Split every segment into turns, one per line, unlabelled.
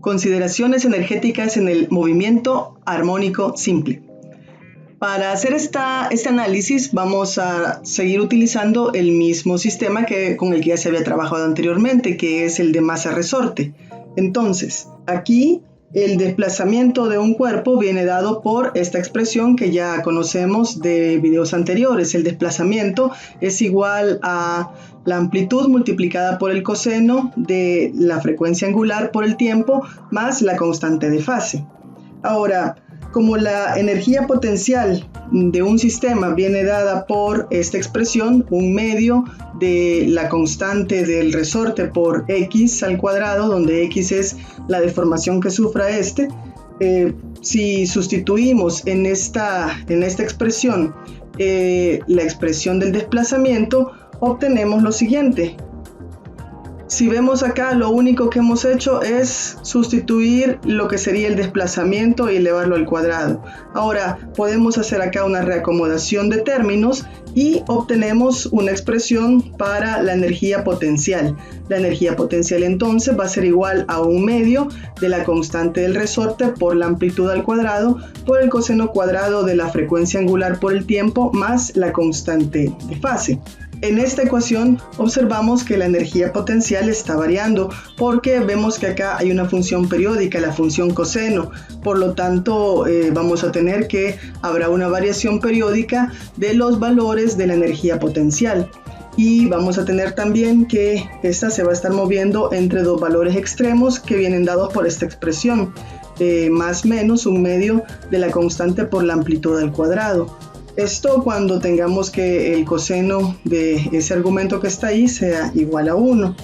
Consideraciones energéticas en el movimiento armónico simple. Para hacer este análisis vamos a seguir utilizando el mismo sistema con el que ya se había trabajado anteriormente, que es el de masa-resorte. Entonces, aquí el desplazamiento de un cuerpo viene dado por esta expresión que ya conocemos de videos anteriores. El desplazamiento es igual a la amplitud multiplicada por el coseno de la frecuencia angular por el tiempo más la constante de fase. Ahora, como la energía potencial de un sistema viene dada por esta expresión, un medio de la constante del resorte por x al cuadrado, donde x es la deformación que sufra si sustituimos en esta expresión la expresión del desplazamiento, obtenemos lo siguiente. Si vemos acá, lo único que hemos hecho es sustituir lo que sería el desplazamiento y elevarlo al cuadrado. Ahora podemos hacer acá una reacomodación de términos y obtenemos una expresión para la energía potencial. La energía potencial entonces va a ser igual a un medio de la constante del resorte por la amplitud al cuadrado por el coseno cuadrado de la frecuencia angular por el tiempo más la constante de fase. En esta ecuación observamos que la energía potencial está variando porque vemos que acá hay una función periódica, la función coseno. Por lo tanto, vamos a tener que habrá una variación periódica de los valores de la energía potencial. Y vamos a tener también que esta se va a estar moviendo entre dos valores extremos que vienen dados por esta expresión, más menos un medio de la constante por la amplitud al cuadrado. Esto cuando tengamos que el coseno de ese argumento que está ahí sea igual a 1.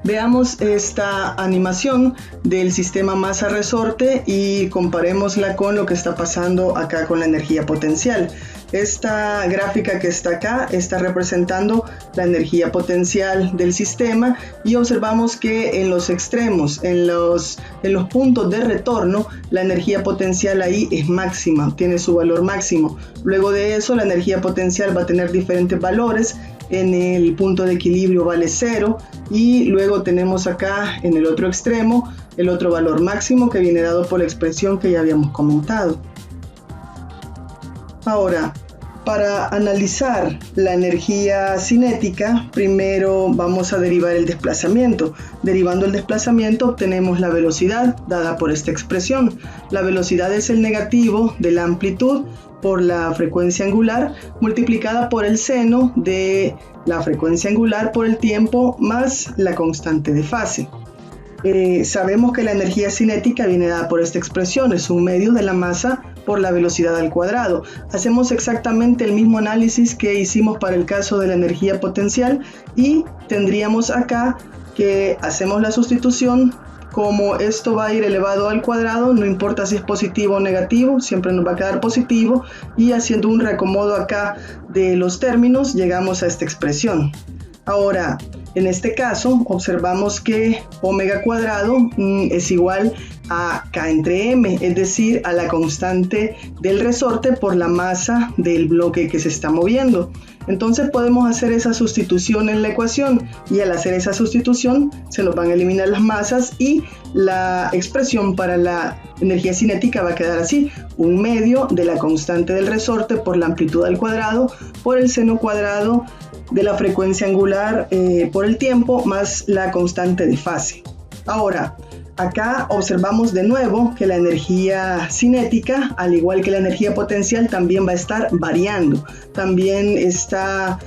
Veamos esta animación del sistema masa-resorte y comparémosla con lo que está pasando acá con la energía potencial. Esta gráfica que está acá está representando la energía potencial del sistema y observamos que en los extremos, en los puntos de retorno, la energía potencial ahí es máxima, tiene su valor máximo. Luego de eso, la energía potencial va a tener diferentes valores. En el punto de equilibrio vale 0 y luego tenemos acá en el otro extremo el otro valor máximo que viene dado por la expresión que ya habíamos comentado. Ahora, para analizar la energía cinética, primero vamos a derivar el desplazamiento. Derivando el desplazamiento obtenemos la velocidad dada por esta expresión. La velocidad es el negativo de la amplitud por la frecuencia angular multiplicada por el seno de la frecuencia angular por el tiempo más la constante de fase. Sabemos que la energía cinética viene dada por esta expresión, es un medio de la masa por la velocidad al cuadrado. Hacemos exactamente el mismo análisis que hicimos para el caso de la energía potencial y tendríamos acá que hacemos la sustitución. Como esto va a ir elevado al cuadrado, no importa si es positivo o negativo, siempre nos va a quedar positivo, y haciendo un reacomodo acá de los términos llegamos a esta expresión. Ahora, en este caso observamos que omega cuadrado es igual a K entre M, es decir, a la constante del resorte por la masa del bloque que se está moviendo. Entonces podemos hacer esa sustitución en la ecuación y al hacer esa sustitución se nos van a eliminar las masas y la expresión para la energía cinética va a quedar así: un medio de la constante del resorte por la amplitud al cuadrado por el seno cuadrado de la frecuencia angular por el tiempo más la constante de fase. Ahora, acá observamos de nuevo que la energía cinética, al igual que la energía potencial, también va a estar variando. También está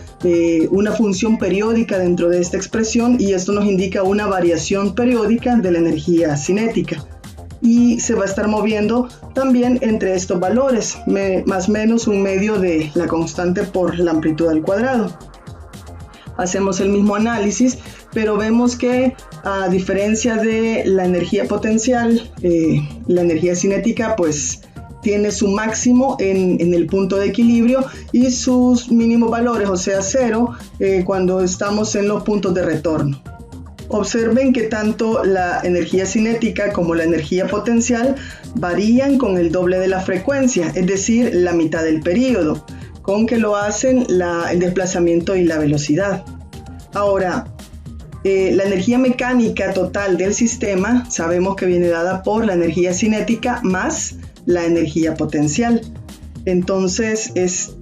una función periódica dentro de esta expresión y esto nos indica una variación periódica de la energía cinética. Y se va a estar moviendo también entre estos valores, más o menos un medio de la constante por la amplitud al cuadrado. Hacemos el mismo análisis, pero vemos que a diferencia de la energía potencial, la energía cinética pues tiene su máximo en el punto de equilibrio y sus mínimos valores, o sea 0, cuando estamos en los puntos de retorno. Observen que tanto la energía cinética como la energía potencial varían con el doble de la frecuencia, es decir, la mitad del periodo, con que lo hacen el desplazamiento y la velocidad. Ahora, La energía mecánica total del sistema sabemos que viene dada por la energía cinética más la energía potencial. Entonces,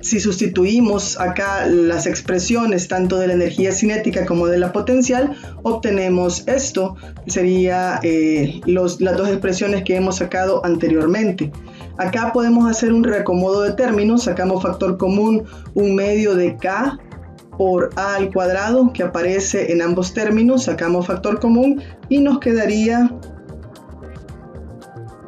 si sustituimos acá las expresiones tanto de la energía cinética como de la potencial, obtenemos esto, que sería las dos expresiones que hemos sacado anteriormente. Acá podemos hacer un reacomodo de términos, sacamos factor común 1/2 de K por A al cuadrado, que aparece en ambos términos, sacamos factor común y nos quedaría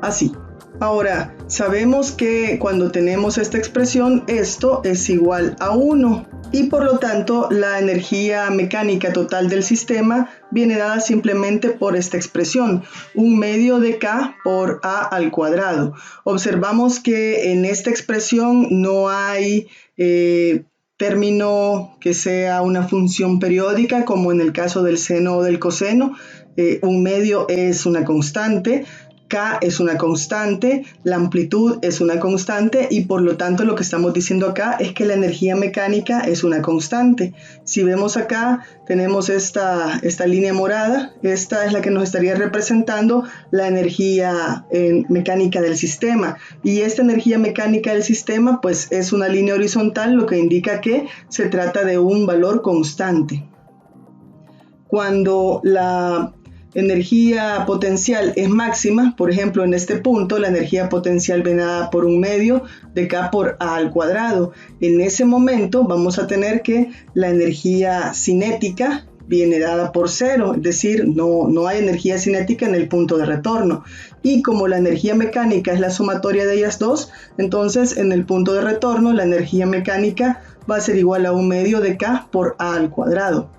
así. Ahora, sabemos que cuando tenemos esta expresión, esto es igual a 1 y por lo tanto la energía mecánica total del sistema viene dada simplemente por esta expresión, 1/2 de K por A al cuadrado. Observamos que en esta expresión no hay término que sea una función periódica como en el caso del seno o del coseno. 1/2 es una constante. K es una constante, la amplitud es una constante y por lo tanto lo que estamos diciendo acá es que la energía mecánica es una constante. Si vemos acá tenemos esta línea morada, esta es la que nos estaría representando la energía mecánica del sistema y esta energía mecánica del sistema pues es una línea horizontal, lo que indica que se trata de un valor constante. Cuando la energía potencial es máxima, por ejemplo en este punto la energía potencial viene dada por 1/2 de K por A al cuadrado. En ese momento vamos a tener que la energía cinética viene dada por 0, es decir, no hay energía cinética en el punto de retorno. Y como la energía mecánica es la sumatoria de ellas dos, entonces en el punto de retorno la energía mecánica va a ser igual a 1/2 de K por A al cuadrado.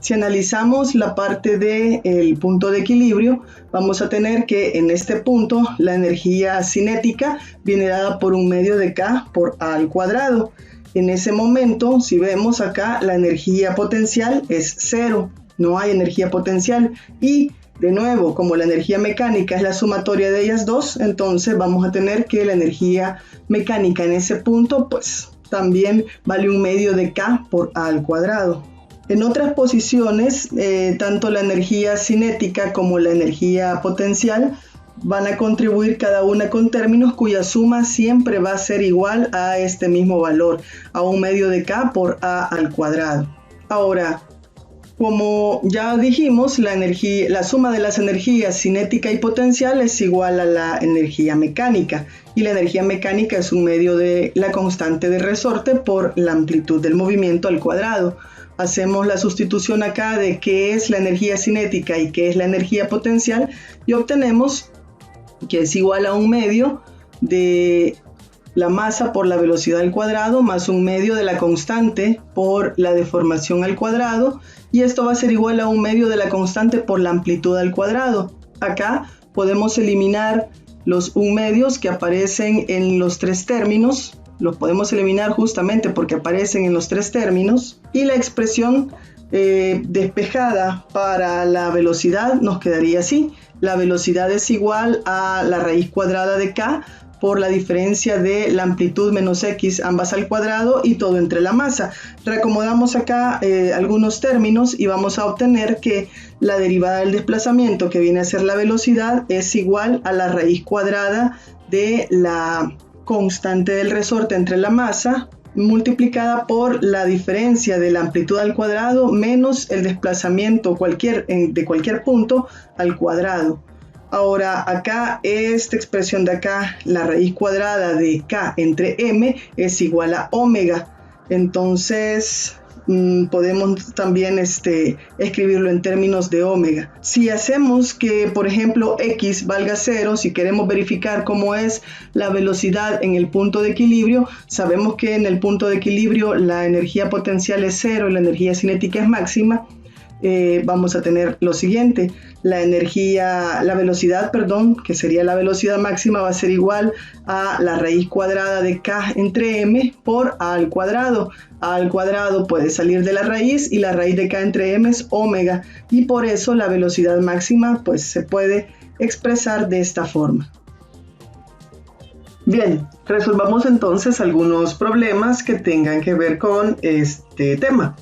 Si analizamos la parte del punto de equilibrio, vamos a tener que en este punto la energía cinética viene dada por 1/2 de K por A al cuadrado. En ese momento, si vemos acá, la energía potencial es 0, no hay energía potencial. Y de nuevo, como la energía mecánica es la sumatoria de ellas dos, entonces vamos a tener que la energía mecánica en ese punto, pues también vale 1/2 de K por A al cuadrado. En otras posiciones, tanto la energía cinética como la energía potencial van a contribuir cada una con términos cuya suma siempre va a ser igual a este mismo valor, a 1/2 de K por A al cuadrado. Ahora, como ya dijimos, la suma de las energías cinética y potencial es igual a la energía mecánica, y la energía mecánica es 1/2 de la constante de resorte por la amplitud del movimiento al cuadrado. Hacemos la sustitución acá de qué es la energía cinética y qué es la energía potencial y obtenemos que es igual a 1/2 de la masa por la velocidad al cuadrado más 1/2 de la constante por la deformación al cuadrado, y esto va a ser igual a 1/2 de la constante por la amplitud al cuadrado. Acá podemos eliminar los 1/2 que aparecen en los tres términos. Los podemos eliminar justamente porque aparecen en los tres términos, y la expresión despejada para la velocidad nos quedaría así. La velocidad es igual a la raíz cuadrada de K por la diferencia de la amplitud menos X, ambas al cuadrado, y todo entre la masa. Reacomodamos acá algunos términos y vamos a obtener que la derivada del desplazamiento, que viene a ser la velocidad, es igual a la raíz cuadrada de la constante del resorte entre la masa multiplicada por la diferencia de la amplitud al cuadrado menos el desplazamiento de cualquier punto al cuadrado. Ahora acá esta expresión de acá, la raíz cuadrada de K entre M es igual a omega. Entonces podemos también escribirlo en términos de omega. Si hacemos que, por ejemplo, X valga 0, si queremos verificar cómo es la velocidad en el punto de equilibrio, sabemos que en el punto de equilibrio la energía potencial es 0 y la energía cinética es máxima. Vamos a tener lo siguiente: la velocidad, que sería la velocidad máxima, va a ser igual a la raíz cuadrada de K entre M por A al cuadrado. A al cuadrado puede salir de la raíz y la raíz de K entre M es omega, y por eso la velocidad máxima pues se puede expresar de esta forma. Bien, resolvamos entonces algunos problemas que tengan que ver con este tema.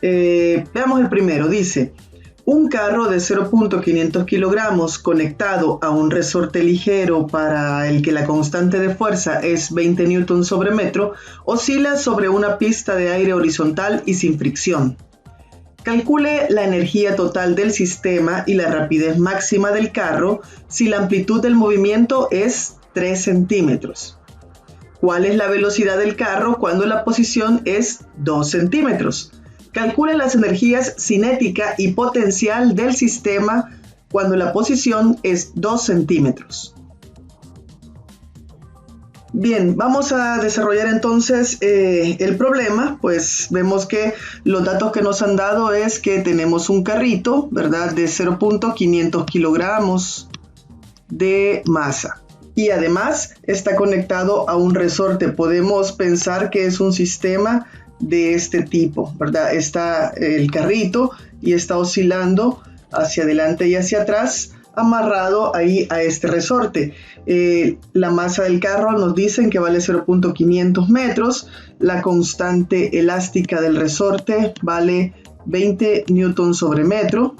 Veamos el primero. Dice: Un carro de 0.500 kilogramos conectado a un resorte ligero para el que la constante de fuerza es 20 newtons sobre metro oscila sobre una pista de aire horizontal y sin fricción. Calcule la energía total del sistema y la rapidez máxima del carro si la amplitud del movimiento es 3 centímetros. ¿Cuál es la velocidad del carro cuando la posición es 2 centímetros? Calcule las energías cinética y potencial del sistema cuando la posición es 2 centímetros. Bien, vamos a desarrollar entonces el problema. Pues vemos que los datos que nos han dado es que tenemos un carrito, ¿verdad?, de 0.500 kilogramos de masa. Y además está conectado a un resorte. Podemos pensar que es un sistema de este tipo, ¿verdad? Está el carrito y está oscilando hacia adelante y hacia atrás, amarrado ahí a este resorte. La masa del carro nos dicen que vale 0.500 metros, la constante elástica del resorte vale 20 newtons sobre metro,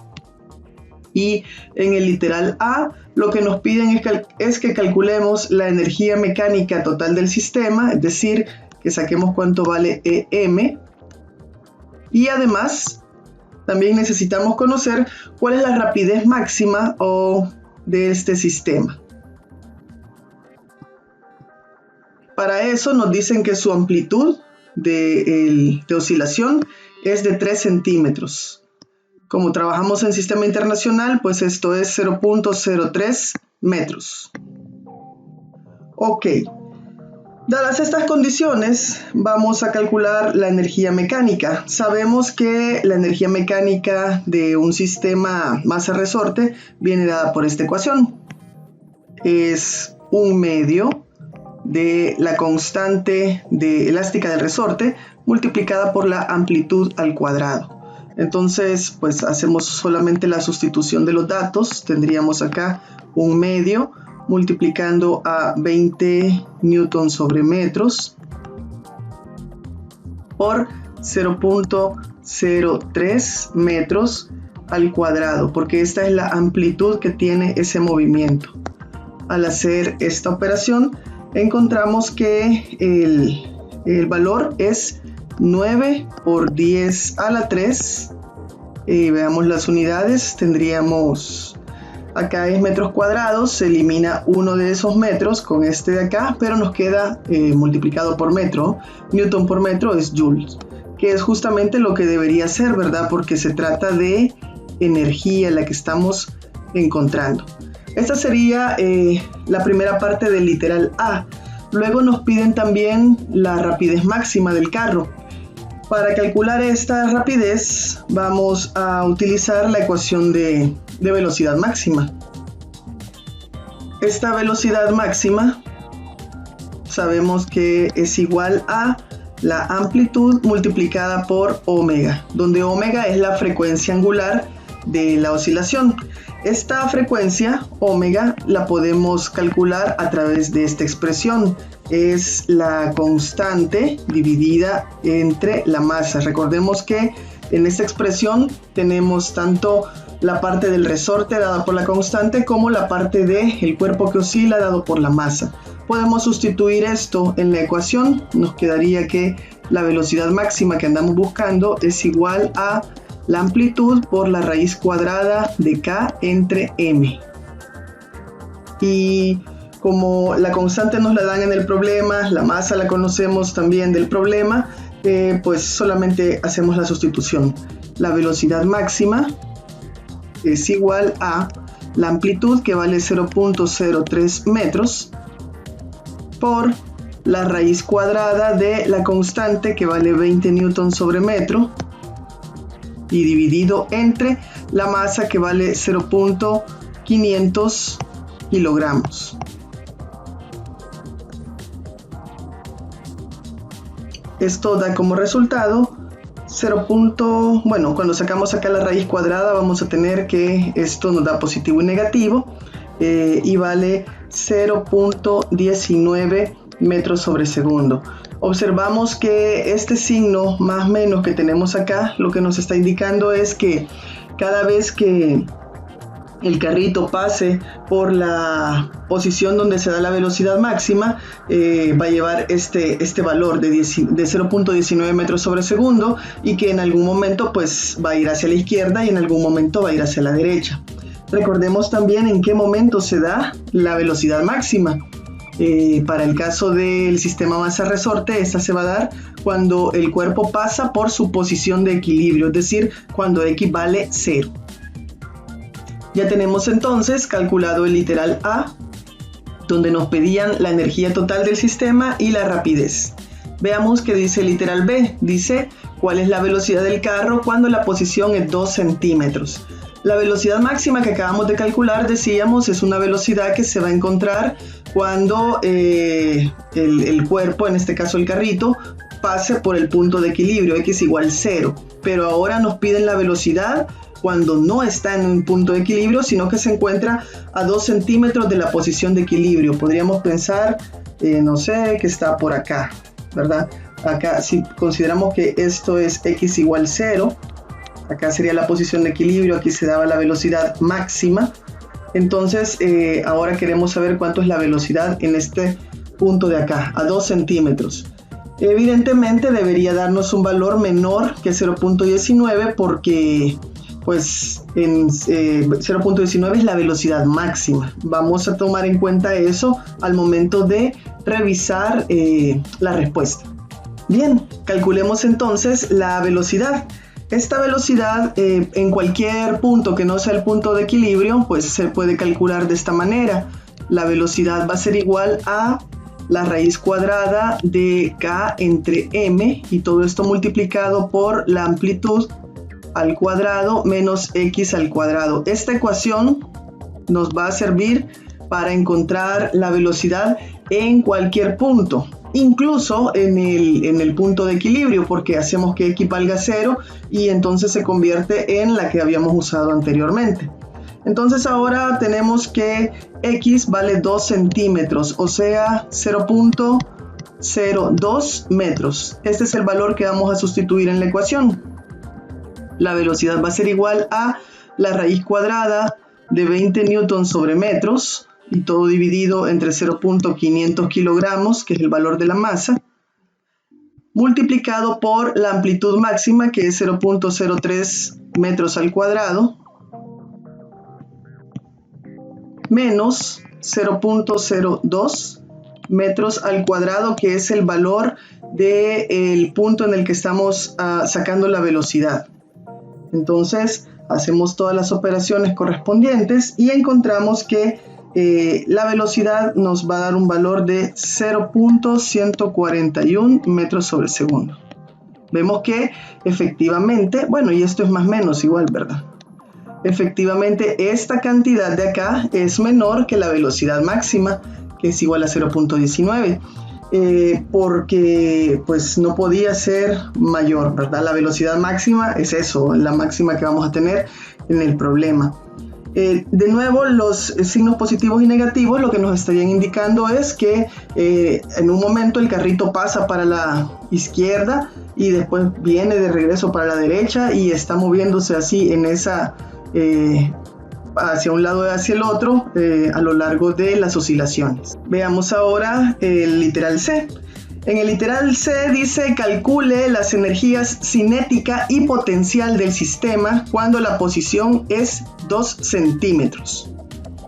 y en el literal A lo que nos piden es que calculemos la energía mecánica total del sistema, es decir, que saquemos cuánto vale EM, y además también necesitamos conocer cuál es la rapidez máxima de este sistema. Para eso nos dicen que su amplitud de oscilación es de 3 centímetros. Como trabajamos en sistema internacional, pues esto es 0.03 metros. Ok. Dadas estas condiciones, vamos a calcular la energía mecánica. Sabemos que la energía mecánica de un sistema masa-resorte viene dada por esta ecuación. Es 1/2 de la constante elástica del resorte multiplicada por la amplitud al cuadrado. Entonces, pues hacemos solamente la sustitución de los datos. Tendríamos acá 1/2 multiplicando a 20 newtons sobre metros por 0.03 metros al cuadrado, porque esta es la amplitud que tiene ese movimiento. Al hacer esta operación encontramos que el valor es 9 por 10 a la 3. Veamos las unidades. Tendríamos acá es metros cuadrados, se elimina uno de esos metros con este de acá, pero nos queda multiplicado por metro. Newton por metro es joules, que es justamente lo que debería ser, ¿verdad? Porque se trata de energía la que estamos encontrando. Esta sería la primera parte del literal A. Luego nos piden también la rapidez máxima del carro. Para calcular esta rapidez vamos a utilizar la ecuación de velocidad máxima. Esta velocidad máxima sabemos que es igual a la amplitud multiplicada por omega, donde omega es la frecuencia angular de la oscilación. Esta frecuencia omega la podemos calcular a través de esta expresión. Es la constante dividida entre la masa. Recordemos que en esta expresión tenemos tanto la parte del resorte dada por la constante como la parte del cuerpo que oscila dado por la masa. Podemos sustituir esto en la ecuación. Nos quedaría que la velocidad máxima que andamos buscando es igual a la amplitud por la raíz cuadrada de K entre M. Y como la constante nos la dan en el problema, la masa la conocemos también del problema, pues solamente hacemos la sustitución. La velocidad máxima es igual a la amplitud, que vale 0.03 metros, por la raíz cuadrada de la constante, que vale 20 newtons sobre metro, y dividido entre la masa, que vale 0.500 kilogramos. Esto da como resultado cuando sacamos acá la raíz cuadrada vamos a tener que esto nos da positivo y negativo, y vale 0.19 metros sobre segundo. Observamos que este signo más menos que tenemos acá lo que nos está indicando es que cada vez que el carrito pase por la posición donde se da la velocidad máxima, va a llevar este valor de 0.19 metros sobre segundo, y que en algún momento pues va a ir hacia la izquierda y en algún momento va a ir hacia la derecha. Recordemos también en qué momento se da la velocidad máxima. Para el caso del sistema masa-resorte, esta se va a dar cuando el cuerpo pasa por su posición de equilibrio, es decir, cuando x vale 0. Ya tenemos entonces calculado el literal A, donde nos pedían la energía total del sistema y la rapidez. Veamos qué dice el literal B. Dice, ¿cuál es la velocidad del carro cuando la posición es 2 centímetros? La velocidad máxima que acabamos de calcular, decíamos, es una velocidad que se va a encontrar cuando el cuerpo, en este caso el carrito, pase por el punto de equilibrio, x igual 0. Pero ahora nos piden la velocidad cuando no está en un punto de equilibrio, sino que se encuentra a 2 centímetros de la posición de equilibrio. Podríamos pensar, no sé, que está por acá, ¿verdad? Acá, si consideramos que esto es x igual 0, acá sería la posición de equilibrio, aquí se daba la velocidad máxima. Entonces, ahora queremos saber cuánto es la velocidad en este punto de acá, a 2 centímetros. Evidentemente debería darnos un valor menor que 0.19 porque pues 0.19 es la velocidad máxima. Vamos a tomar en cuenta eso al momento de revisar la respuesta. Bien, calculemos entonces la velocidad. Esta velocidad en cualquier punto que no sea el punto de equilibrio, pues se puede calcular de esta manera. La velocidad va a ser igual a la raíz cuadrada de k entre m, y todo esto multiplicado por la amplitud al cuadrado menos x al cuadrado. Esta ecuación nos va a servir para encontrar la velocidad en cualquier punto, incluso en el punto de equilibrio, porque hacemos que x valga 0 y entonces se convierte en la que habíamos usado anteriormente. Entonces ahora tenemos que x vale 2 centímetros, o sea 0.02 metros. Este es el valor que vamos a sustituir en la ecuación. La velocidad va a ser igual a la raíz cuadrada de 20 newtons sobre metros, y todo dividido entre 0.500 kilogramos, que es el valor de la masa, multiplicado por la amplitud máxima, que es 0.03 metros al cuadrado, menos 0.02 metros al cuadrado, que es el valor del punto en el que estamos sacando la velocidad. Entonces hacemos todas las operaciones correspondientes y encontramos que la velocidad nos va a dar un valor de 0.141 metros sobre segundo. Vemos que efectivamente, bueno, y esto es más o menos igual, ¿verdad? Efectivamente, esta cantidad de acá es menor que la velocidad máxima, que es igual a 0.19. Porque pues no podía ser mayor, ¿verdad? La velocidad máxima es eso, la máxima que vamos a tener en el problema. De nuevo, los signos positivos y negativos lo que nos estarían indicando es que en un momento el carrito pasa para la izquierda y después viene de regreso para la derecha y está moviéndose así en esa hacia un lado y hacia el otro a lo largo de las oscilaciones. Veamos ahora el literal C. En el literal C dice: calcule las energías cinética y potencial del sistema cuando la posición es 2 centímetros.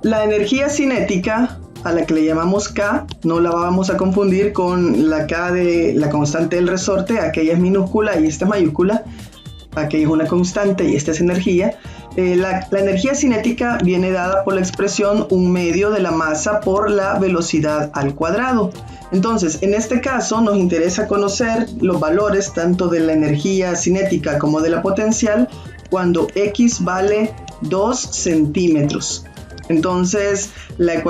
La energía cinética, a la que le llamamos K, no la vamos a confundir con la K de la constante del resorte. Aquella es minúscula y esta es mayúscula. Aquella es una constante y esta es energía. La energía cinética viene dada por la expresión 1/2 de la masa por la velocidad al cuadrado. Entonces, en este caso nos interesa conocer los valores tanto de la energía cinética como de la potencial cuando x vale 2 centímetros. Entonces, la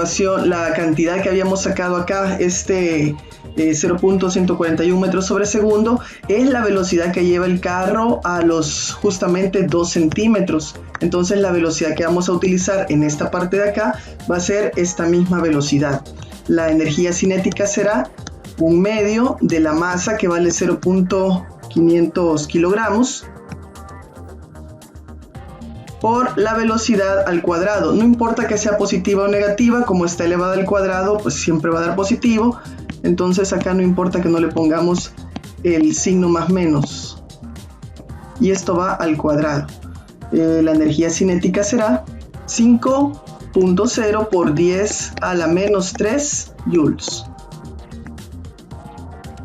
cantidad que habíamos sacado acá, 0.141 metros sobre segundo, es la velocidad que lleva el carro a los justamente 2 centímetros. Entonces la velocidad que vamos a utilizar en esta parte de acá va a ser esta misma velocidad. La energía cinética será 1/2 de la masa, que vale 0.500 kilogramos, por la velocidad al cuadrado. No importa que sea positiva o negativa, como está elevada al cuadrado, pues siempre va a dar positivo. Entonces acá no importa que no le pongamos el signo más menos. Y esto va al cuadrado. La energía cinética será 5.0 por 10 a la menos 3 joules.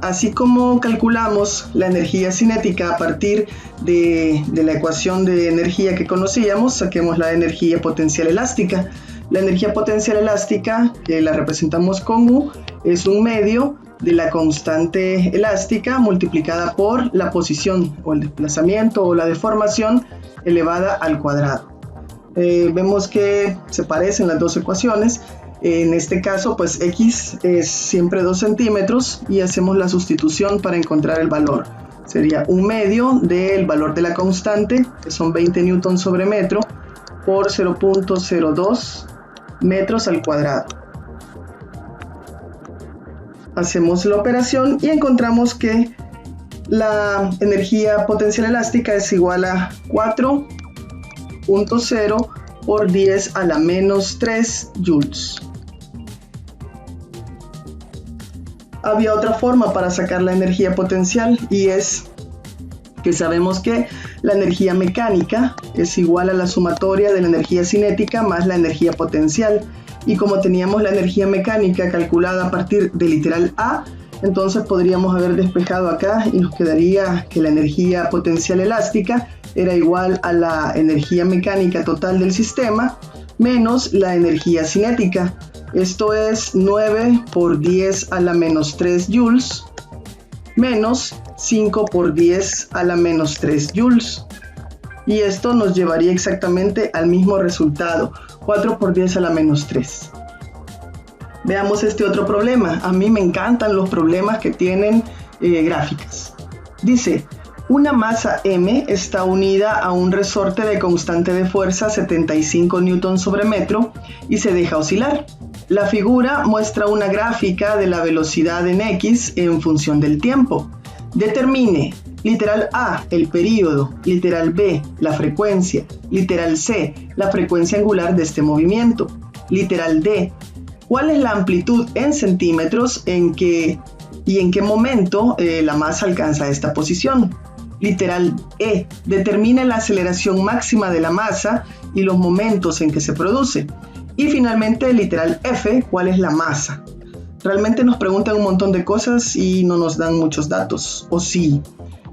Así como calculamos la energía cinética a partir de la ecuación de energía que conocíamos, saquemos la energía potencial elástica. La energía potencial elástica, que la representamos con U, es un medio de la constante elástica multiplicada por la posición o el desplazamiento o la deformación elevada al cuadrado. Vemos que se parecen las dos ecuaciones. En este caso, pues X es siempre 2 centímetros y hacemos la sustitución para encontrar el valor. Sería un medio del valor de la constante, que son 20 newtons sobre metro, por 0.02 metros al cuadrado. Hacemos la operación y encontramos que la energía potencial elástica es igual a 4.0 por 10 a la menos 3 joules. Había otra forma para sacar la energía potencial y es que sabemos que la energía mecánica es igual a la sumatoria de la energía cinética más la energía potencial. Y como teníamos la energía mecánica calculada a partir del literal A, entonces podríamos haber despejado acá y nos quedaría que la energía potencial elástica era igual a la energía mecánica total del sistema menos la energía cinética. Esto es 9 por 10 a la menos 3 joules menos 5 por 10 a la menos 3 joules. Y esto nos llevaría exactamente al mismo resultado, 4 por 10 a la menos 3. Veamos este otro problema. A mí me encantan los problemas que tienen gráficas. Dice, una masa M está unida a un resorte de constante de fuerza 75 newtons sobre metro y se deja oscilar. La figura muestra una gráfica de la velocidad en X en función del tiempo. Determine, literal A, el período, literal B, la frecuencia, literal C, la frecuencia angular de este movimiento, literal D, cuál es la amplitud en centímetros y en qué momento la masa alcanza esta posición. Literal E, determine la aceleración máxima de la masa y los momentos en que se produce. Y finalmente, literal F, ¿cuál es la masa? Realmente nos preguntan un montón de cosas y no nos dan muchos datos, o sí.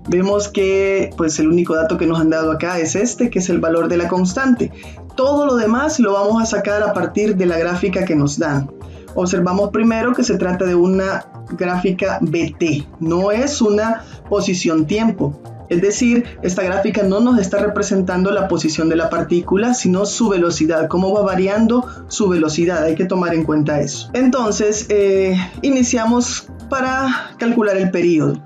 Vemos que pues el único dato que nos han dado acá es este, que es el valor de la constante. Todo lo demás lo vamos a sacar a partir de la gráfica que nos dan. Observamos primero que se trata de una gráfica BT, no es una posición tiempo. Es decir, esta gráfica no nos está representando la posición de la partícula, sino su velocidad, cómo va variando su velocidad, hay que tomar en cuenta eso. Entonces, iniciamos para calcular el período.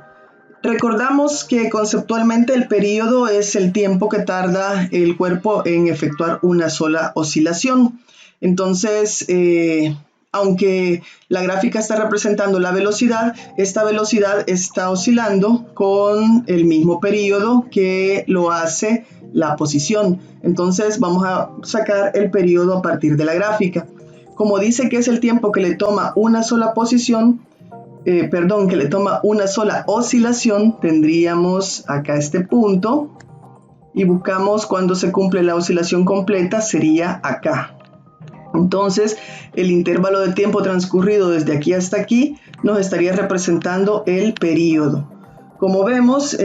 Recordamos que conceptualmente el período es el tiempo que tarda el cuerpo en efectuar una sola oscilación. Entonces, aunque la gráfica está representando la velocidad, esta velocidad está oscilando con el mismo periodo que lo hace la posición. Entonces vamos a sacar el periodo a partir de la gráfica. Como dice que es el tiempo que le toma una sola posición, que le toma una sola oscilación, tendríamos acá este punto y buscamos cuando se cumple la oscilación completa, sería acá. Entonces, el intervalo de tiempo transcurrido desde aquí hasta aquí nos estaría representando el período. Como vemos,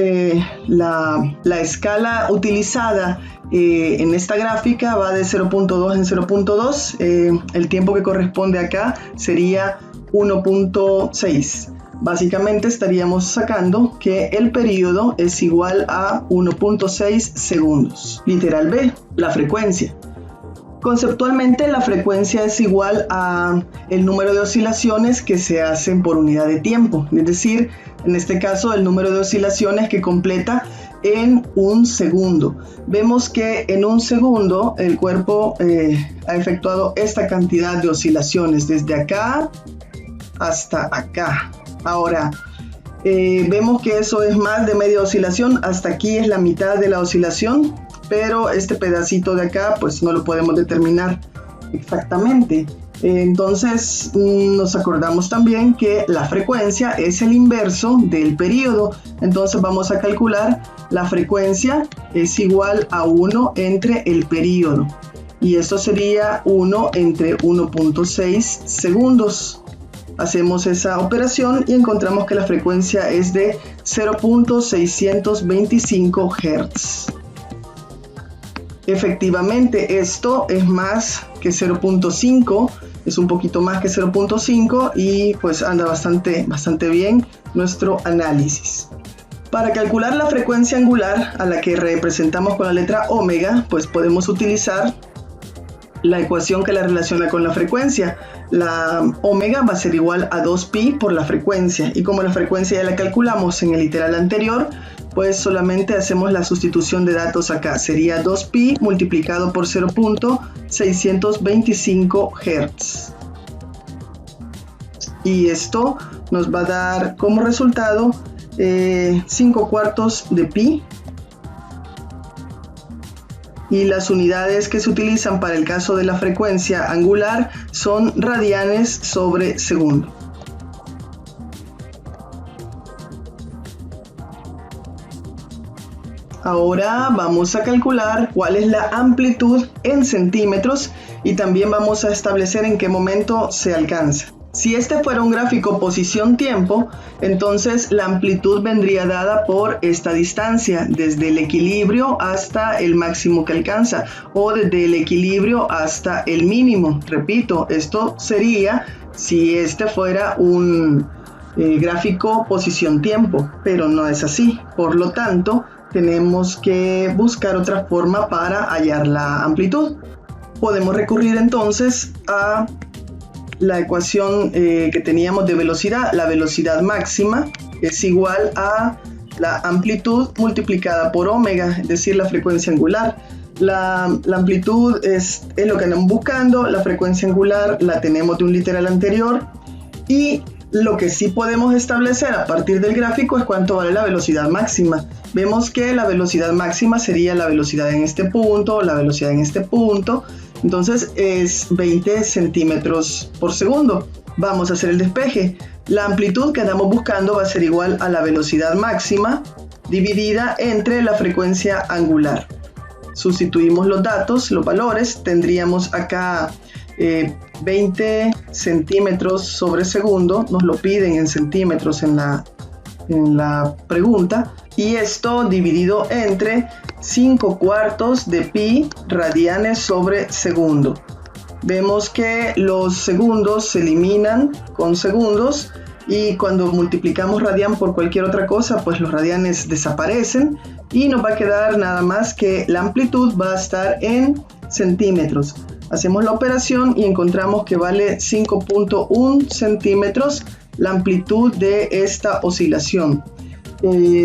la escala utilizada en esta gráfica va de 0.2 en 0.2. El tiempo que corresponde acá sería 1.6. Básicamente estaríamos sacando que el período es igual a 1.6 segundos. Literal B, la frecuencia. Conceptualmente, la frecuencia es igual a el número de oscilaciones que se hacen por unidad de tiempo, es decir, en este caso el número de oscilaciones que completa en un segundo. Vemos que en un segundo el cuerpo ha efectuado esta cantidad de oscilaciones desde acá hasta acá. Ahora, vemos que eso es más de media oscilación, hasta aquí es la mitad de la oscilación. pero este pedacito de acá pues no lo podemos determinar exactamente. Entonces nos acordamos también que la frecuencia es el inverso del periodo. Entonces vamos a calcular la frecuencia es igual a 1 entre el periodo. Y esto sería 1 entre 1.6 segundos. Hacemos esa operación y encontramos que la frecuencia es de 0.625 Hz. Efectivamente, esto es más que 0.5, es un poquito más que 0.5 y pues anda bastante bien nuestro análisis. Para calcular la frecuencia angular a la que representamos con la letra omega, pues podemos utilizar la ecuación que la relaciona con la frecuencia. La omega va a ser igual a 2pi por la frecuencia, y como la frecuencia ya la calculamos en el literal anterior, pues solamente hacemos la sustitución de datos acá. Sería 2pi multiplicado por 0.625 Hz. Y esto nos va a dar como resultado 5/4 de pi. Y las unidades que se utilizan para el caso de la frecuencia angular son radianes sobre segundo. Ahora vamos a calcular cuál es la amplitud en centímetros y también vamos a establecer en qué momento se alcanza. Si este fuera un gráfico posición-tiempo, entonces la amplitud vendría dada por esta distancia, desde el equilibrio hasta el máximo que alcanza, o desde el equilibrio hasta el mínimo. Repito, esto sería si este fuera un gráfico posición-tiempo, pero no es así. Por lo tanto, tenemos que buscar otra forma para hallar la amplitud. Podemos recurrir entonces a la ecuación que teníamos de velocidad. La velocidad máxima es igual a la amplitud multiplicada por omega, es decir, la frecuencia angular. La amplitud es lo que andamos buscando, la frecuencia angular la tenemos de un literal anterior, y lo que sí podemos establecer a partir del gráfico es cuánto vale la velocidad máxima. Vemos que la velocidad máxima sería la velocidad en este punto, la velocidad en este punto. Entonces es 20 centímetros por segundo. Vamos a hacer el despeje. La amplitud que andamos buscando va a ser igual a la velocidad máxima dividida entre la frecuencia angular. Sustituimos los datos, los valores. Tendríamos acá 20 centímetros sobre segundo. Nos lo piden en centímetros en la pregunta. Y esto dividido entre 5/4 de pi radianes sobre segundo. Vemos que los segundos se eliminan con segundos, y cuando multiplicamos radian por cualquier otra cosa, pues los radianes desaparecen y nos va a quedar nada más que la amplitud va a estar en centímetros. Hacemos la operación y encontramos que vale 5.1 centímetros la amplitud de esta oscilación.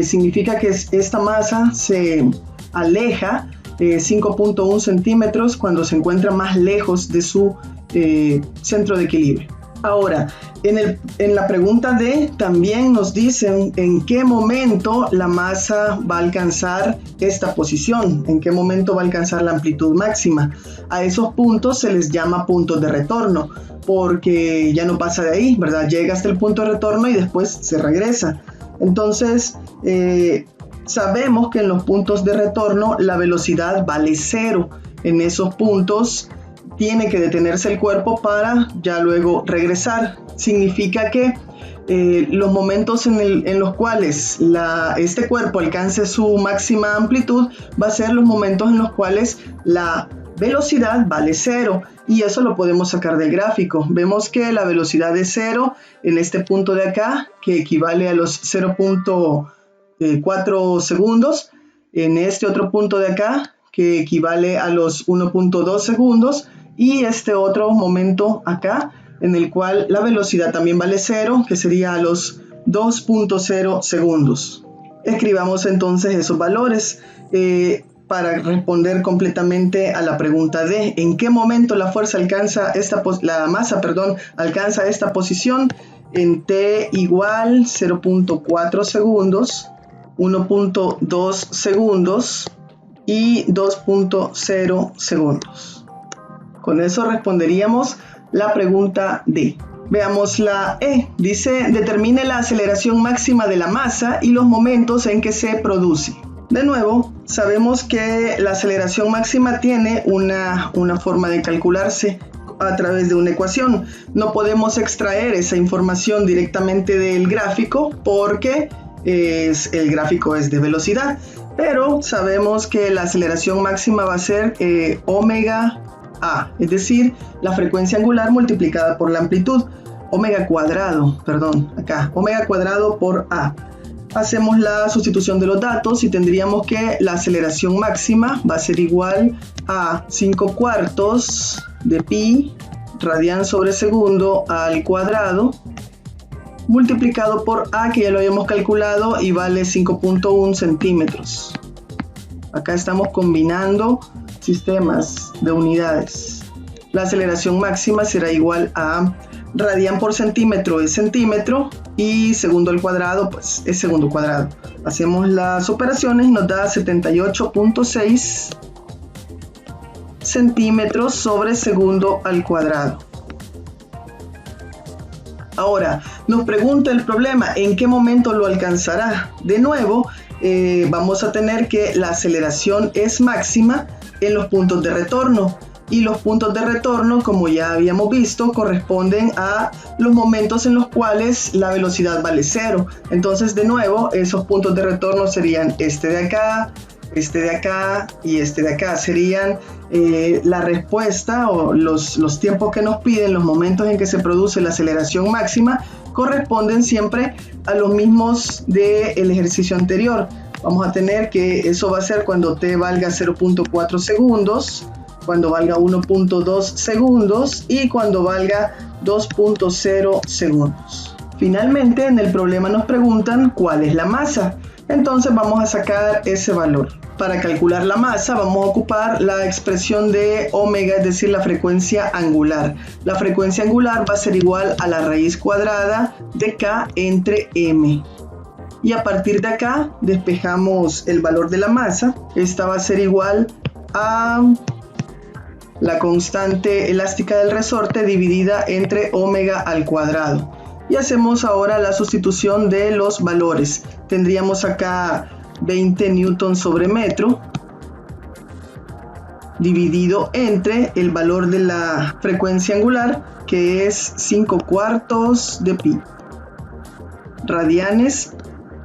Significa que esta masa se aleja 5.1 centímetros cuando se encuentra más lejos de su centro de equilibrio. Ahora, en la pregunta D también nos dicen en qué momento la masa va a alcanzar esta posición, en qué momento va a alcanzar la amplitud máxima. A esos puntos se les llama puntos de retorno, porque ya no pasa de ahí, ¿verdad? Llega hasta el punto de retorno y después se regresa. Entonces, sabemos que en los puntos de retorno la velocidad vale 0. En esos puntos tiene que detenerse el cuerpo para ya luego regresar. Significa que los momentos en los cuales este cuerpo alcance su máxima amplitud va a ser los momentos en los cuales la velocidad vale 0, y eso lo podemos sacar del gráfico. Vemos que la velocidad es 0 en este punto de acá, que equivale a los 0.4 segundos, en este otro punto de acá, que equivale a los 1.2 segundos, y este otro momento acá, en el cual la velocidad también vale 0, que sería a los 2.0 segundos. Escribamos entonces esos valores para responder completamente a la pregunta D. ¿En qué momento la fuerza alcanza la masa alcanza esta posición? En T igual 0.4 segundos, 1.2 segundos, y 2.0 segundos. Con eso responderíamos la pregunta D. Veamos la E. Dice, determine la aceleración máxima de la masa y los momentos en que se produce. De nuevo, sabemos que la aceleración máxima tiene una forma de calcularse a través de una ecuación. No podemos extraer esa información directamente del gráfico porque el gráfico es de velocidad, pero sabemos que la aceleración máxima va a ser omega A, es decir, la frecuencia angular multiplicada por la amplitud, omega cuadrado por A. Hacemos la sustitución de los datos y tendríamos que la aceleración máxima va a ser igual a 5/4 de pi radian sobre segundo al cuadrado multiplicado por A, que ya lo habíamos calculado y vale 5.1 centímetros. Acá estamos combinando sistemas de unidades. La aceleración máxima será igual a radian por centímetro es centímetro y segundo al cuadrado pues es segundo cuadrado. Hacemos las operaciones y nos da 78.6 centímetros sobre segundo al cuadrado. Ahora nos pregunta el problema, ¿en qué momento lo alcanzará? De nuevo, vamos a tener que la aceleración es máxima en los puntos de retorno. Y los puntos de retorno, como ya habíamos visto, corresponden a los momentos en los cuales la velocidad vale 0. Entonces, de nuevo, esos puntos de retorno serían este de acá y este de acá. Serían la respuesta o los tiempos que nos piden, los momentos en que se produce la aceleración máxima, corresponden siempre a los mismos del ejercicio anterior. Vamos a tener que eso va a ser cuando t valga 0.4 segundos, cuando valga 1.2 segundos y cuando valga 2.0 segundos. Finalmente, en el problema nos preguntan cuál es la masa. Entonces vamos a sacar ese valor. Para calcular la masa vamos a ocupar la expresión de omega, es decir, la frecuencia angular. La frecuencia angular va a ser igual a la raíz cuadrada de k entre m. Y a partir de acá despejamos el valor de la masa. Esta va a ser igual a la constante elástica del resorte dividida entre omega al cuadrado. Y hacemos ahora la sustitución de los valores. Tendríamos acá 20 newton sobre metro dividido entre el valor de la frecuencia angular, que es 5/4 de pi radianes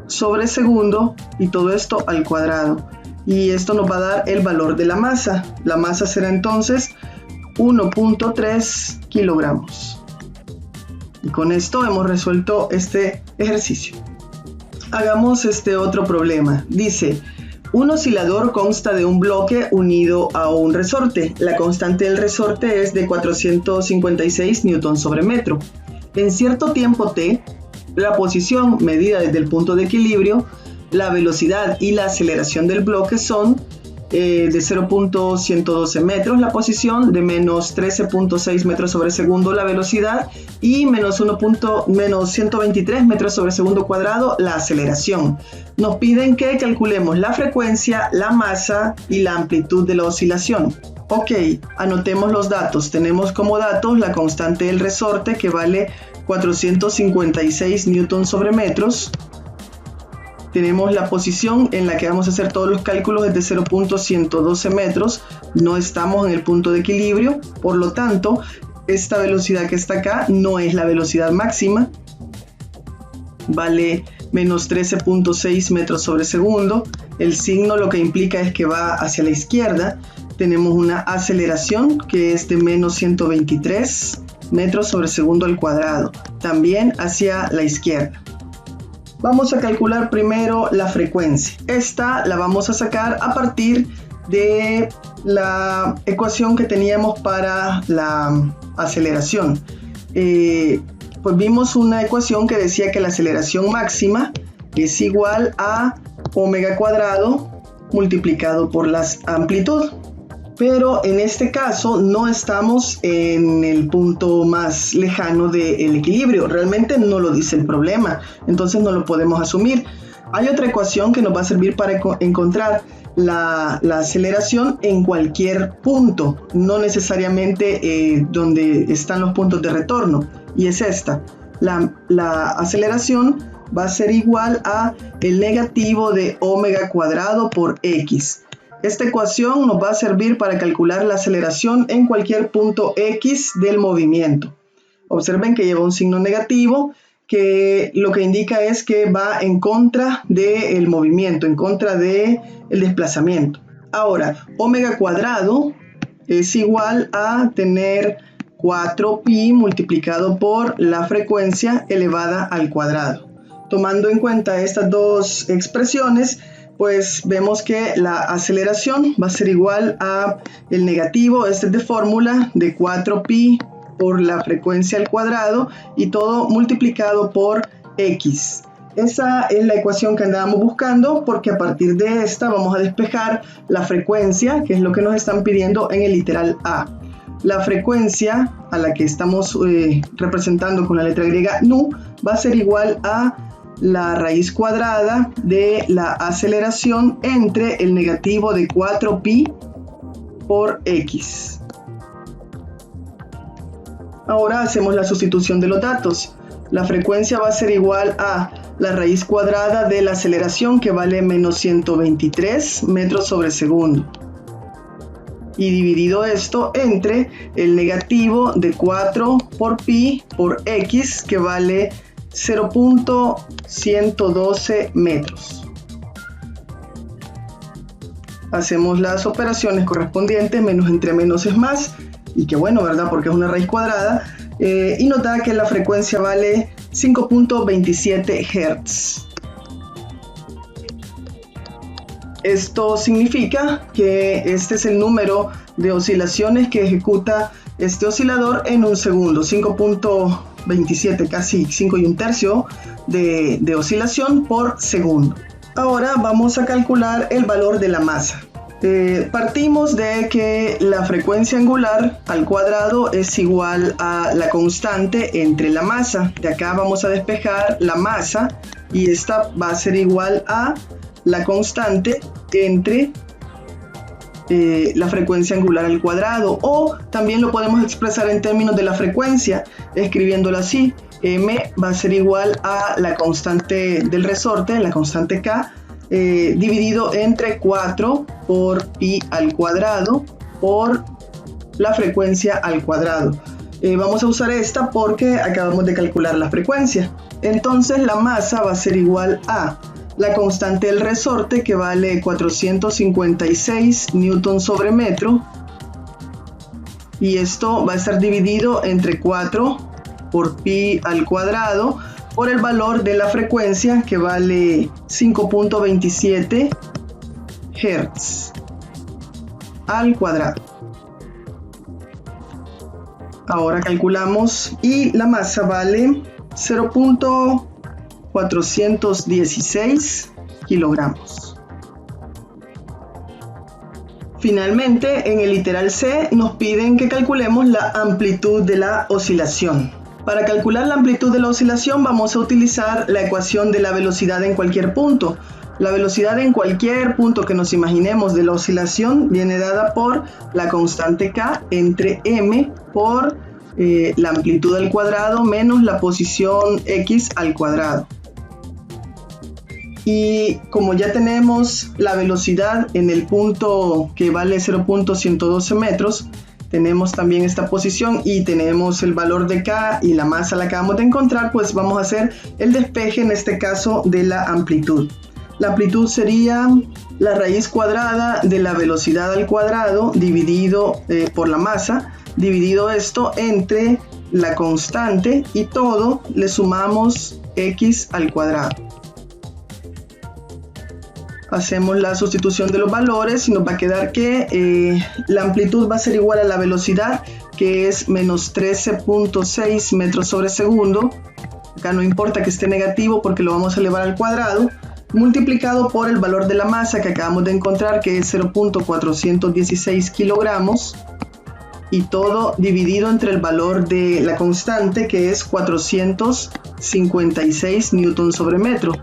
sobre segundo, y todo esto al cuadrado. Y esto nos va a dar el valor de la masa. La masa será entonces 1.3 kilogramos. Y con esto hemos resuelto este ejercicio. Hagamos este otro problema. Dice, un oscilador consta de un bloque unido a un resorte. La constante del resorte es de 456 newton sobre metro. En cierto tiempo t, la posición medida desde el punto de equilibrio, la velocidad y la aceleración del bloque son de 0.112 metros la posición, de menos 13.6 metros sobre segundo la velocidad y menos 123 metros sobre segundo cuadrado la aceleración. Nos piden que calculemos la frecuencia, la masa y la amplitud de la oscilación. Ok, anotemos los datos. Tenemos como datos la constante del resorte, que vale 456 newton sobre metros. Tenemos la posición en la que vamos a hacer todos los cálculos, es de 0.112 metros. No estamos en el punto de equilibrio, por lo tanto, esta velocidad que está acá no es la velocidad máxima. Vale menos 13.6 metros sobre segundo. El signo lo que implica es que va hacia la izquierda. Tenemos una aceleración que es de menos 123 metros sobre segundo al cuadrado, también hacia la izquierda. Vamos a calcular primero la frecuencia. Esta la vamos a sacar a partir de la ecuación que teníamos para la aceleración. Pues vimos una ecuación que decía que la aceleración máxima es igual a omega cuadrado multiplicado por la amplitud. Pero en este caso no estamos en el punto más lejano del equilibrio. Realmente no lo dice el problema, entonces no lo podemos asumir. Hay otra ecuación que nos va a servir para encontrar la aceleración en cualquier punto, no necesariamente donde están los puntos de retorno, y es esta. La aceleración va a ser igual a el negativo de omega cuadrado por x. Esta ecuación nos va a servir para calcular la aceleración en cualquier punto x del movimiento. Observen que lleva un signo negativo, que lo que indica es que va en contra del movimiento, en contra del desplazamiento. Ahora, omega cuadrado es igual a tener 4pi multiplicado por la frecuencia elevada al cuadrado. Tomando en cuenta estas dos expresiones, pues vemos que la aceleración va a ser igual a el negativo, este es de fórmula, de 4pi por la frecuencia al cuadrado y todo multiplicado por x. Esa es la ecuación que andábamos buscando, porque a partir de esta vamos a despejar la frecuencia, que es lo que nos están pidiendo en el literal A. La frecuencia a la que estamos representando con la letra griega nu va a ser igual a la raíz cuadrada de la aceleración entre el negativo de 4pi por x. Ahora hacemos la sustitución de los datos. La frecuencia va a ser igual a la raíz cuadrada de la aceleración, que vale menos 123 metros sobre segundo. Y dividido esto entre el negativo de 4 por pi por x, que vale 0.112 metros. Hacemos las operaciones correspondientes, menos entre menos es más, y que bueno, ¿verdad? Porque es una raíz cuadrada, y nos da que la frecuencia vale 5.27 Hz. Esto significa que este es el número de oscilaciones que ejecuta este oscilador en un segundo, 5.27, casi 5 1/3 de oscilación por segundo. Ahora vamos a calcular el valor de la masa. Partimos de que la frecuencia angular al cuadrado es igual a la constante entre la masa. De acá vamos a despejar la masa y esta va a ser igual a la constante entre la frecuencia angular al cuadrado, o también lo podemos expresar en términos de la frecuencia escribiéndolo así: m va a ser igual a la constante del resorte, la constante k, dividido entre 4 por pi al cuadrado por la frecuencia al cuadrado. Vamos a usar esta porque acabamos de calcular la frecuencia. Entonces la masa va a ser igual a la constante del resorte, que vale 456 newton sobre metro, y esto va a estar dividido entre 4 por pi al cuadrado por el valor de la frecuencia, que vale 5.27 Hz al cuadrado. Ahora calculamos y la masa vale 0.416 kilogramos. Finalmente, en el literal C nos piden que calculemos la amplitud de la oscilación. Para calcular la amplitud de la oscilación vamos a utilizar la ecuación de la velocidad en cualquier punto. La velocidad en cualquier punto que nos imaginemos de la oscilación viene dada por la constante k entre m por la amplitud al cuadrado menos la posición x al cuadrado. Y como ya tenemos la velocidad en el punto que vale 0.112 metros, tenemos también esta posición y tenemos el valor de k y la masa la acabamos de encontrar, pues vamos a hacer el despeje, en este caso, de la amplitud. La amplitud sería la raíz cuadrada de la velocidad al cuadrado dividido por la masa, dividido esto entre la constante, y todo le sumamos x al cuadrado. Hacemos la sustitución de los valores y nos va a quedar que la amplitud va a ser igual a la velocidad, que es menos 13.6 metros sobre segundo. Acá no importa que esté negativo porque lo vamos a elevar al cuadrado, multiplicado por el valor de la masa que acabamos de encontrar, que es 0.416 kilogramos, y todo dividido entre el valor de la constante, que es 456 newton sobre metro.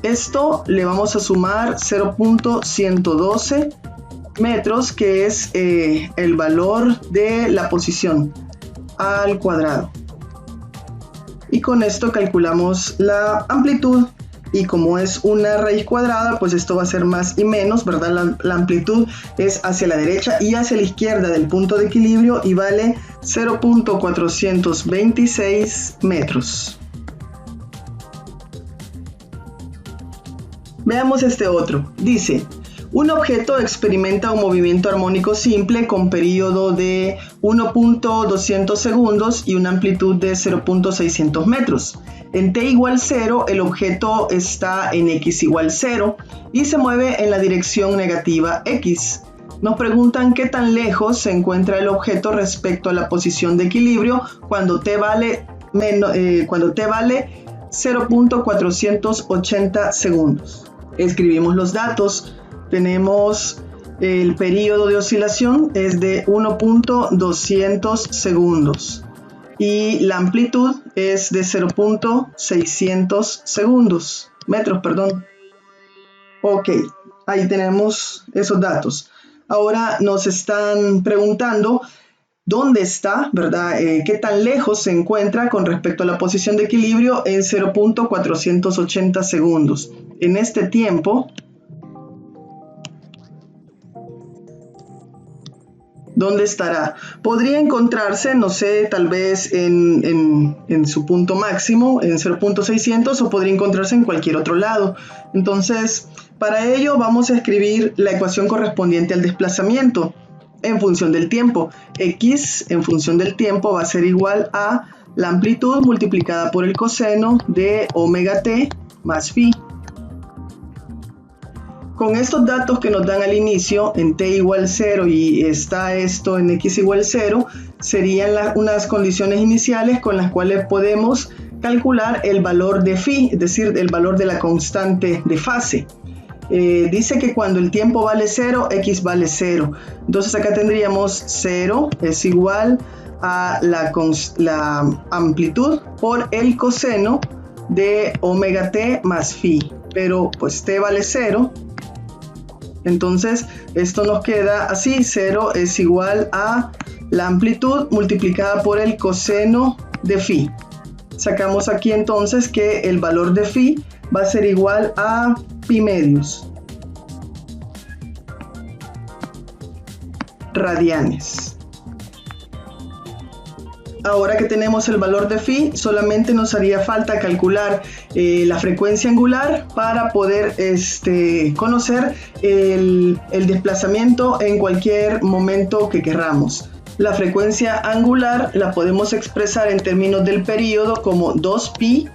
Esto le vamos a sumar 0.112 metros, que es el valor de la posición al cuadrado. Y con esto calculamos la amplitud, y como es una raíz cuadrada, pues esto va a ser más y menos, ¿verdad? La amplitud es hacia la derecha y hacia la izquierda del punto de equilibrio y vale 0.426 metros. Veamos este otro. Dice: un objeto experimenta un movimiento armónico simple con periodo de 1.200 segundos y una amplitud de 0.600 metros. En t igual 0, el objeto está en x igual 0 y se mueve en la dirección negativa x. Nos preguntan qué tan lejos se encuentra el objeto respecto a la posición de equilibrio cuando t vale 0.480 segundos. Escribimos los datos. Tenemos el periodo de oscilación es de 1.200 segundos y la amplitud es de 0.600 metros. Ok, ahí tenemos esos datos. Ahora nos están preguntando dónde está, ¿verdad? Qué tan lejos se encuentra con respecto a la posición de equilibrio en 0.480 segundos. En este tiempo, ¿dónde estará? Podría encontrarse, no sé, tal vez en su punto máximo, en 0.600, o podría encontrarse en cualquier otro lado. Entonces, para ello vamos a escribir la ecuación correspondiente al desplazamiento en función del tiempo. X en función del tiempo va a ser igual a la amplitud multiplicada por el coseno de omega t más phi. Con estos datos que nos dan al inicio, en t igual 0 y está esto en x igual 0, serían unas condiciones iniciales con las cuales podemos calcular el valor de phi, es decir, el valor de la constante de fase. Dice que cuando el tiempo vale 0, x vale 0. Entonces acá tendríamos 0 es igual a la amplitud por el coseno de omega t más phi. Pero pues t vale 0. Entonces esto nos queda así: 0 es igual a la amplitud multiplicada por el coseno de phi. Sacamos aquí entonces que el valor de phi va a ser igual a pi medios radianes. Ahora que tenemos el valor de phi, solamente nos haría falta calcular la frecuencia angular para poder conocer el desplazamiento en cualquier momento que querramos. La frecuencia angular la podemos expresar en términos del período como 2pi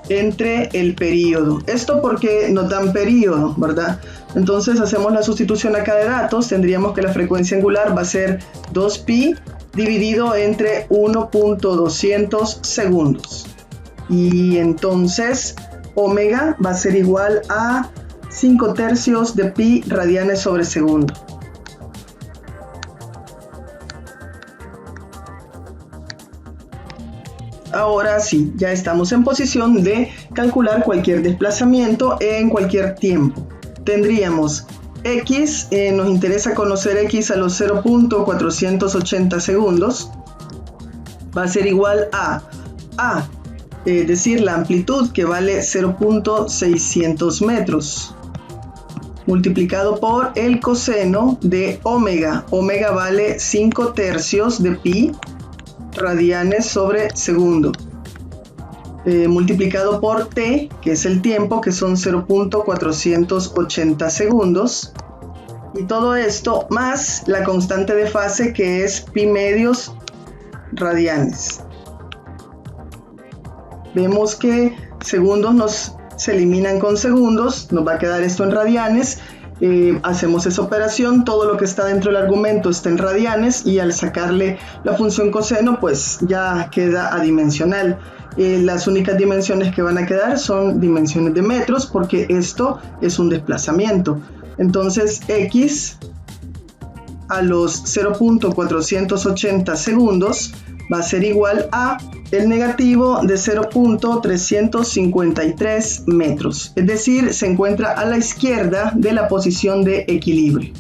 entre el período. Esto porque nos dan período, ¿verdad? Entonces hacemos la sustitución acá de datos. Tendríamos que la frecuencia angular va a ser 2pi dividido entre 1.200 segundos. Y entonces omega va a ser igual a 5/3 de pi radianes sobre segundo. Ahora sí, ya estamos en posición de calcular cualquier desplazamiento en cualquier tiempo. Tendríamos x, nos interesa conocer x a los 0.480 segundos, va a ser igual a es decir, la amplitud, que vale 0.600 metros, multiplicado por el coseno de omega. Omega vale 5/3 de pi radianes sobre segundo, multiplicado por t, que es el tiempo, que son 0.480 segundos, y todo esto más la constante de fase, que es pi medios radianes. Vemos que segundos se eliminan con segundos, nos va a quedar esto en radianes. Hacemos esa operación, todo lo que está dentro del argumento está en radianes, y al sacarle la función coseno pues ya queda adimensional. Las únicas dimensiones que van a quedar son dimensiones de metros, porque esto es un desplazamiento. Entonces x a los 0.480 segundos va a ser igual a el negativo de 0.353 metros, es decir, se encuentra a la izquierda de la posición de equilibrio.